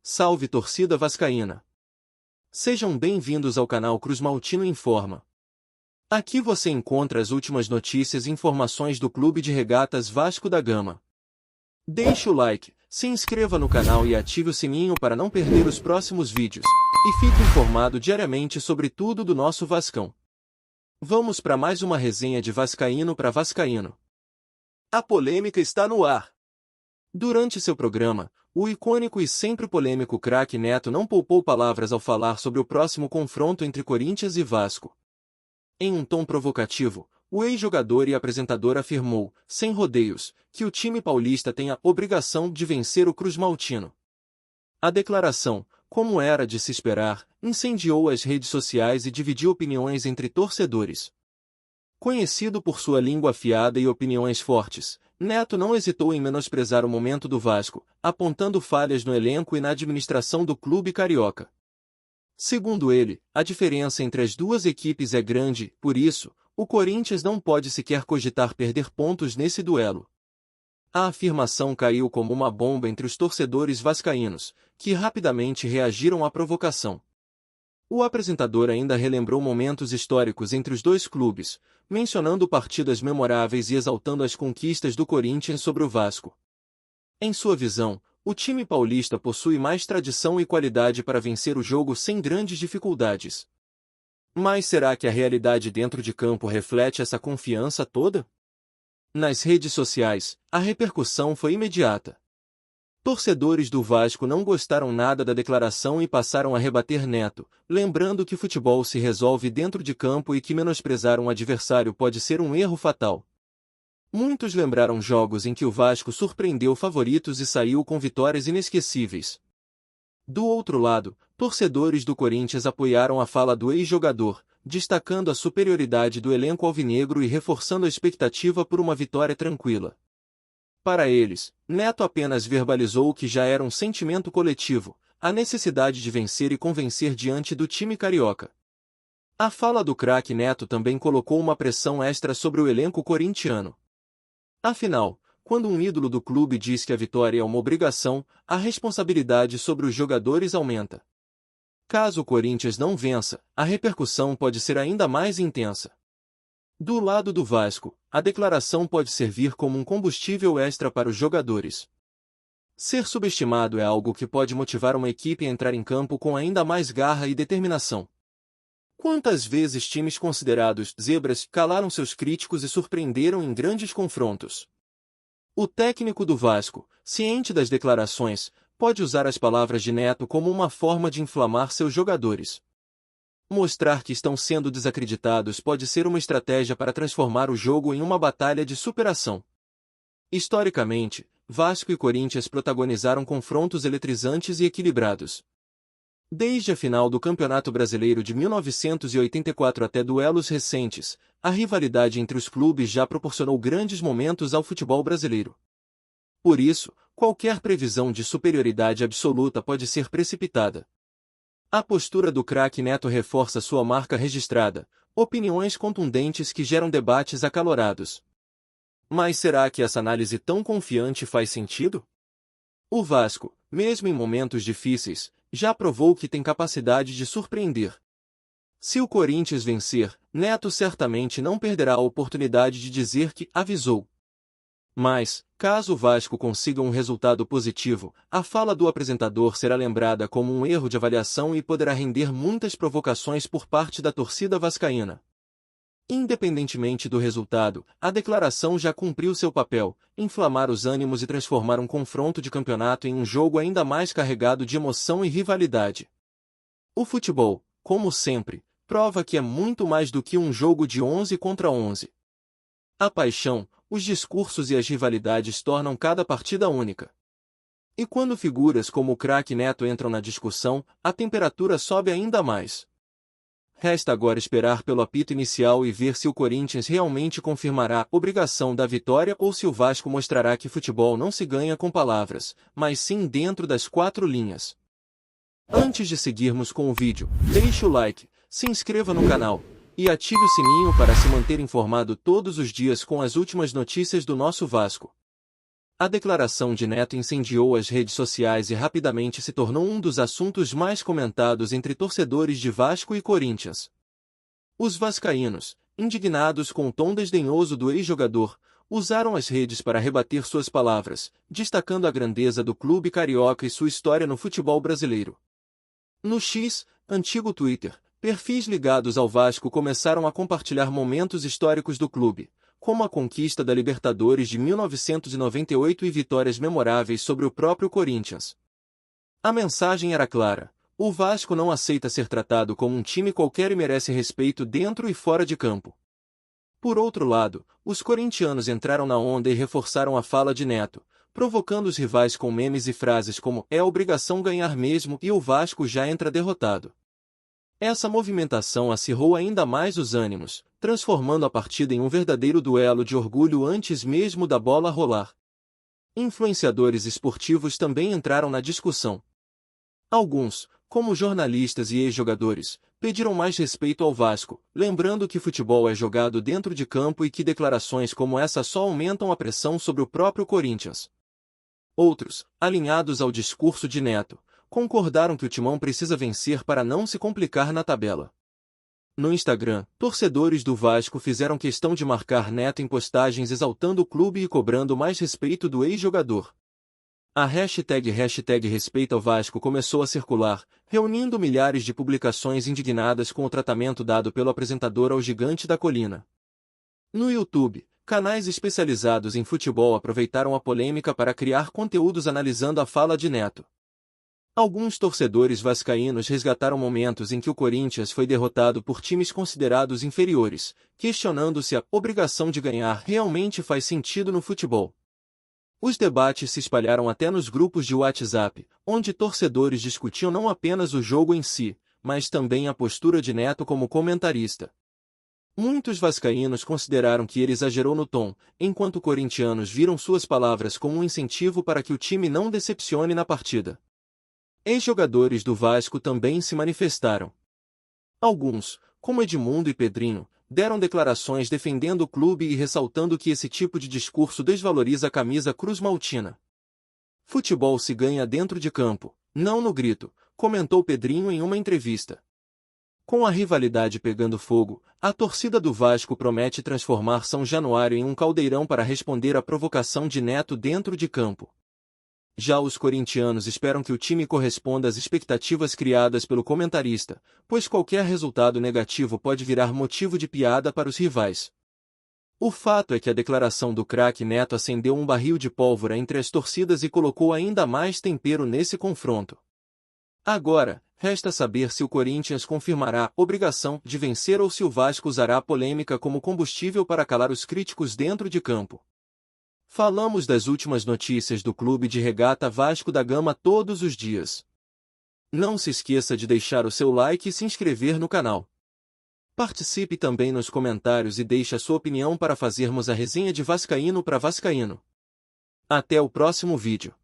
Salve torcida vascaína! Sejam bem-vindos ao canal Cruz Maltino Informa. Aqui você encontra as últimas notícias e informações do Clube de Regatas Vasco da Gama. Deixe o like, se inscreva no canal e ative o sininho para não perder os próximos vídeos, e fique informado diariamente sobre tudo do nosso Vascão. Vamos para mais uma resenha de vascaíno para vascaíno. A polêmica está no ar. Durante seu programa, o icônico e sempre polêmico craque Neto não poupou palavras ao falar sobre o próximo confronto entre Corinthians e Vasco. Em um tom provocativo, o ex-jogador e apresentador afirmou, sem rodeios, que o time paulista tem a obrigação de vencer o Cruz Maltino. A declaração, como era de se esperar, incendiou as redes sociais e dividiu opiniões entre torcedores. Conhecido por sua língua afiada e opiniões fortes, Neto não hesitou em menosprezar o momento do Vasco, apontando falhas no elenco e na administração do clube carioca. Segundo ele, a diferença entre as duas equipes é grande, por isso, o Corinthians não pode sequer cogitar perder pontos nesse duelo. A afirmação caiu como uma bomba entre os torcedores vascaínos, que rapidamente reagiram à provocação. O apresentador ainda relembrou momentos históricos entre os dois clubes, mencionando partidas memoráveis e exaltando as conquistas do Corinthians sobre o Vasco. Em sua visão, o time paulista possui mais tradição e qualidade para vencer o jogo sem grandes dificuldades. Mas será que a realidade dentro de campo reflete essa confiança toda? Nas redes sociais, a repercussão foi imediata. Torcedores do Vasco não gostaram nada da declaração e passaram a rebater Neto, lembrando que futebol se resolve dentro de campo e que menosprezar um adversário pode ser um erro fatal. Muitos lembraram jogos em que o Vasco surpreendeu favoritos e saiu com vitórias inesquecíveis. Do outro lado, torcedores do Corinthians apoiaram a fala do ex-jogador, destacando a superioridade do elenco alvinegro e reforçando a expectativa por uma vitória tranquila. Para eles, Neto apenas verbalizou o que já era um sentimento coletivo, a necessidade de vencer e convencer diante do time carioca. A fala do craque Neto também colocou uma pressão extra sobre o elenco corintiano. Afinal, quando um ídolo do clube diz que a vitória é uma obrigação, a responsabilidade sobre os jogadores aumenta. Caso o Corinthians não vença, a repercussão pode ser ainda mais intensa. Do lado do Vasco, a declaração pode servir como um combustível extra para os jogadores. Ser subestimado é algo que pode motivar uma equipe a entrar em campo com ainda mais garra e determinação. Quantas vezes times considerados zebras calaram seus críticos e surpreenderam em grandes confrontos? O técnico do Vasco, ciente das declarações, pode usar as palavras de Neto como uma forma de inflamar seus jogadores. Mostrar que estão sendo desacreditados pode ser uma estratégia para transformar o jogo em uma batalha de superação. Historicamente, Vasco e Corinthians protagonizaram confrontos eletrizantes e equilibrados. Desde a final do Campeonato Brasileiro de 1984 até duelos recentes, a rivalidade entre os clubes já proporcionou grandes momentos ao futebol brasileiro. Por isso, qualquer previsão de superioridade absoluta pode ser precipitada. A postura do craque Neto reforça sua marca registrada, opiniões contundentes que geram debates acalorados. Mas será que essa análise tão confiante faz sentido? O Vasco, mesmo em momentos difíceis, já provou que tem capacidade de surpreender. Se o Corinthians vencer, Neto certamente não perderá a oportunidade de dizer que avisou. Mas, caso o Vasco consiga um resultado positivo, a fala do apresentador será lembrada como um erro de avaliação e poderá render muitas provocações por parte da torcida vascaína. Independentemente do resultado, a declaração já cumpriu seu papel, inflamar os ânimos e transformar um confronto de campeonato em um jogo ainda mais carregado de emoção e rivalidade. O futebol, como sempre, prova que é muito mais do que um jogo de 11 contra 11. A paixão, os discursos e as rivalidades tornam cada partida única. E quando figuras como o craque Neto entram na discussão, a temperatura sobe ainda mais. Resta agora esperar pelo apito inicial e ver se o Corinthians realmente confirmará a obrigação da vitória ou se o Vasco mostrará que futebol não se ganha com palavras, mas sim dentro das quatro linhas. Antes de seguirmos com o vídeo, deixe o like, se inscreva no canal e ative o sininho para se manter informado todos os dias com as últimas notícias do nosso Vasco. A declaração de Neto incendiou as redes sociais e rapidamente se tornou um dos assuntos mais comentados entre torcedores de Vasco e Corinthians. Os vascaínos, indignados com o tom desdenhoso do ex-jogador, usaram as redes para rebater suas palavras, destacando a grandeza do clube carioca e sua história no futebol brasileiro. No X, antigo Twitter, perfis ligados ao Vasco começaram a compartilhar momentos históricos do clube, como a conquista da Libertadores de 1998 e vitórias memoráveis sobre o próprio Corinthians. A mensagem era clara: o Vasco não aceita ser tratado como um time qualquer e merece respeito dentro e fora de campo. Por outro lado, os corintianos entraram na onda e reforçaram a fala de Neto, provocando os rivais com memes e frases como "é obrigação ganhar mesmo" e "o Vasco já entra derrotado". Essa movimentação acirrou ainda mais os ânimos, transformando a partida em um verdadeiro duelo de orgulho antes mesmo da bola rolar. Influenciadores esportivos também entraram na discussão. Alguns, como jornalistas e ex-jogadores, pediram mais respeito ao Vasco, lembrando que futebol é jogado dentro de campo e que declarações como essa só aumentam a pressão sobre o próprio Corinthians. Outros, alinhados ao discurso de Neto, concordaram que o Timão precisa vencer para não se complicar na tabela. No Instagram, torcedores do Vasco fizeram questão de marcar Neto em postagens exaltando o clube e cobrando mais respeito do ex-jogador. A hashtag Respeita ao Vasco começou a circular, reunindo milhares de publicações indignadas com o tratamento dado pelo apresentador ao gigante da colina. No YouTube, canais especializados em futebol aproveitaram a polêmica para criar conteúdos analisando a fala de Neto. Alguns torcedores vascaínos resgataram momentos em que o Corinthians foi derrotado por times considerados inferiores, questionando se a obrigação de ganhar realmente faz sentido no futebol. Os debates se espalharam até nos grupos de WhatsApp, onde torcedores discutiam não apenas o jogo em si, mas também a postura de Neto como comentarista. Muitos vascaínos consideraram que ele exagerou no tom, enquanto corintianos viram suas palavras como um incentivo para que o time não decepcione na partida. Ex-jogadores do Vasco também se manifestaram. Alguns, como Edmundo e Pedrinho, deram declarações defendendo o clube e ressaltando que esse tipo de discurso desvaloriza a camisa cruz-maltina. Futebol se ganha dentro de campo, não no grito, comentou Pedrinho em uma entrevista. Com a rivalidade pegando fogo, a torcida do Vasco promete transformar São Januário em um caldeirão para responder à provocação de Neto dentro de campo. Já os corintianos esperam que o time corresponda às expectativas criadas pelo comentarista, pois qualquer resultado negativo pode virar motivo de piada para os rivais. O fato é que a declaração do craque Neto acendeu um barril de pólvora entre as torcidas e colocou ainda mais tempero nesse confronto. Agora, resta saber se o Corinthians confirmará a obrigação de vencer ou se o Vasco usará a polêmica como combustível para calar os críticos dentro de campo. Falamos das últimas notícias do Clube de Regata Vasco da Gama todos os dias. Não se esqueça de deixar o seu like e se inscrever no canal. Participe também nos comentários e deixe a sua opinião para fazermos a resenha de Vascaíno para Vascaíno. Até o próximo vídeo.